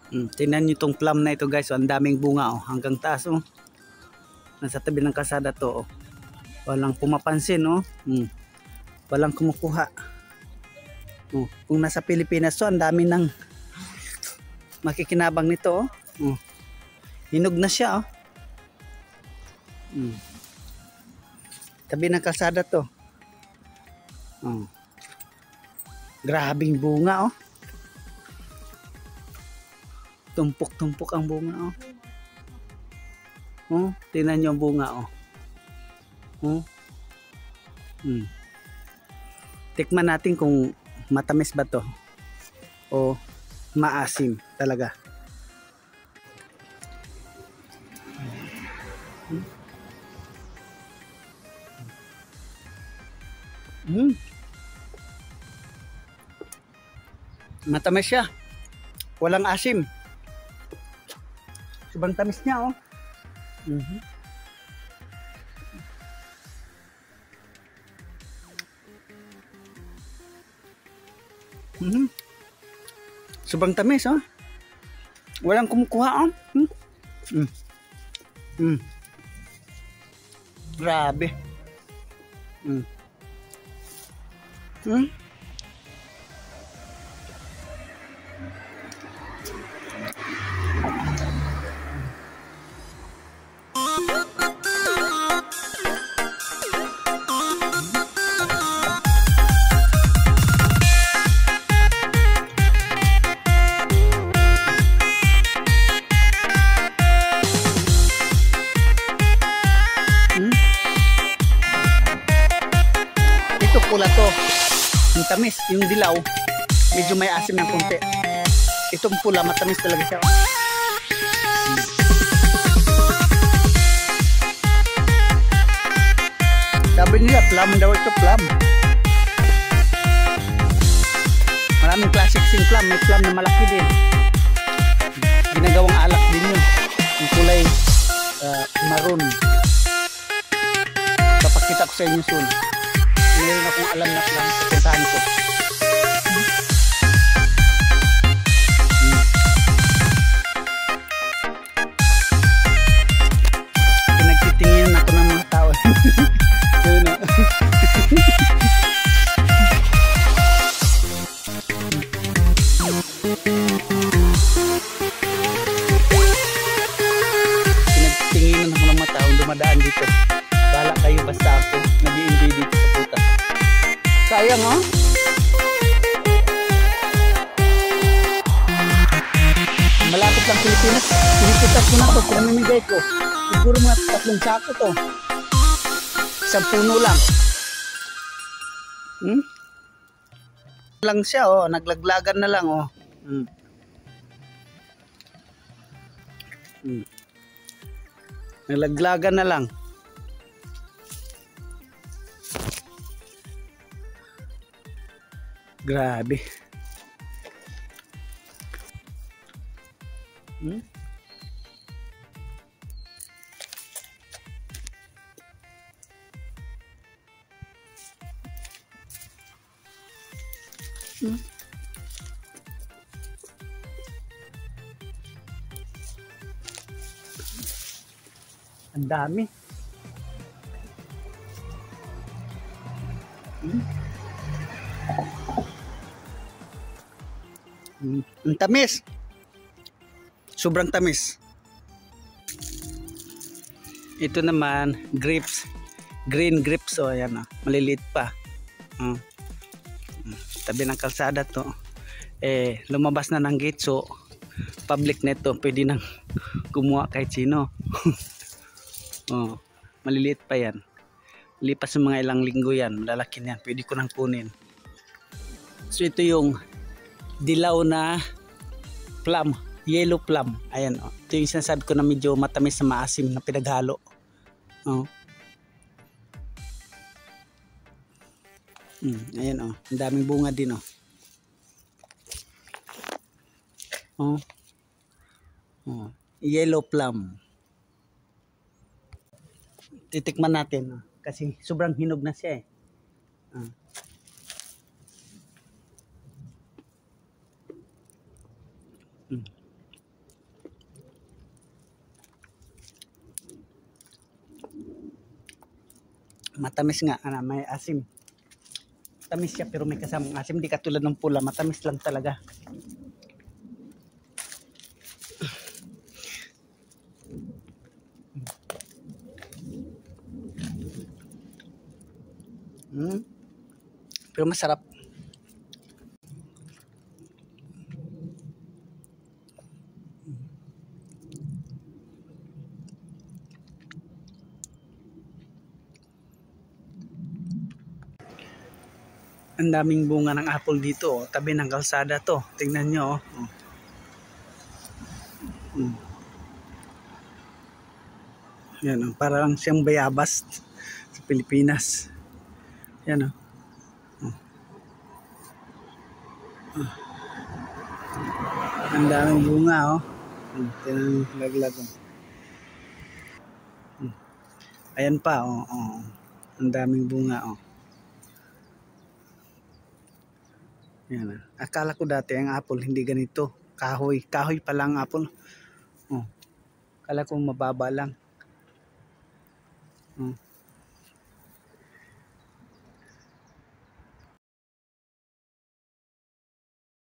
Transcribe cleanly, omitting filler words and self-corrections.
Tingnan nyo itong plum na ito guys. Ang daming bunga oh. Hanggang taas oh. Nasa tabi ng kasada to oh. Walang pumapansin oh. Walang kumukuha. Oh. Kung nasa Pilipinas to, ang dami ng makikinabang nito oh. Hinog na siya oh. Tabi ng kalsada to. Grabing bunga oh. Tumpok-tumpok ang bunga oh. Tingnan nyo ang bunga oh. Tikman natin kung matamis ba to o maasim talaga. Matamis siya. Walang asim. Sobrang tamis niya oh. Sobrang tamis oh. Walang kumukuha oh. Grabe. Ito pula to. Yung tamis, yung dilaw, medyo may asim ng konti. Itong pula, matamis talaga siya. Sabi nila, plum daw ito, plum. Maraming classic sing plum. May plum na malaki din. Ginagawang alak din yun. Yung kulay maroon. Papakita ko sa inyo soon. Meron akong alam na plum. Puntahan ko. Pinagtitingin ako ng mga tao. Yun o. Pinagtitinginan ako ng mga tao dumadaan dito. Bahala kayo basta ako nag-i-enjoy dito sa puta. Sayang ha? Malapit lang Pilipinas. Pilipinas ko na ito. Pinamimigay ko. Siguro mga 3 sako to. Isang puno lang. Lang siya oh. Naglaglagan na lang oh. Naglaglagan na lang. Grabe. Ang dami. Ang tamis. Sobrang tamis. Ito naman grapes. Green grapes oh, ayan oh. Maliliit pa. Tabi ng kalsada to. Lumabas na ng gate so public neto, pwede nang kumuha kahit sino. Maliliit pa yan. Lipas ng mga ilang linggo yan, malalaki yan, pwede ko nang kunin. So ito yung dilaw na plum, yellow plum. Ayan oh. Ito yung sinasabi ko na medyo matamis na maasim na pinaghalo. Ayan oh, ang daming bunga din oh. Yellow plum. Titikman natin kasi sobrang hinog na siya Matamis nga, may asim. Matamis siya pero may kasamang asim. Di katulad ng pula, matamis lang talaga. Pero masarap. Ang daming bunga ng apple dito, oh. Tabi ng kalsada to. Tingnan nyo, oh. Yan, oh. Para lang siyang bayabas sa Pilipinas. Yan, oh. Ang daming bunga, oh. Tingnan laglag, oh. Ayan pa, oh. Ang daming bunga, oh. Yan. Akala ko dati ang apple hindi ganito. Kahoy. Kahoy pa lang apple. Akala ko mababa lang.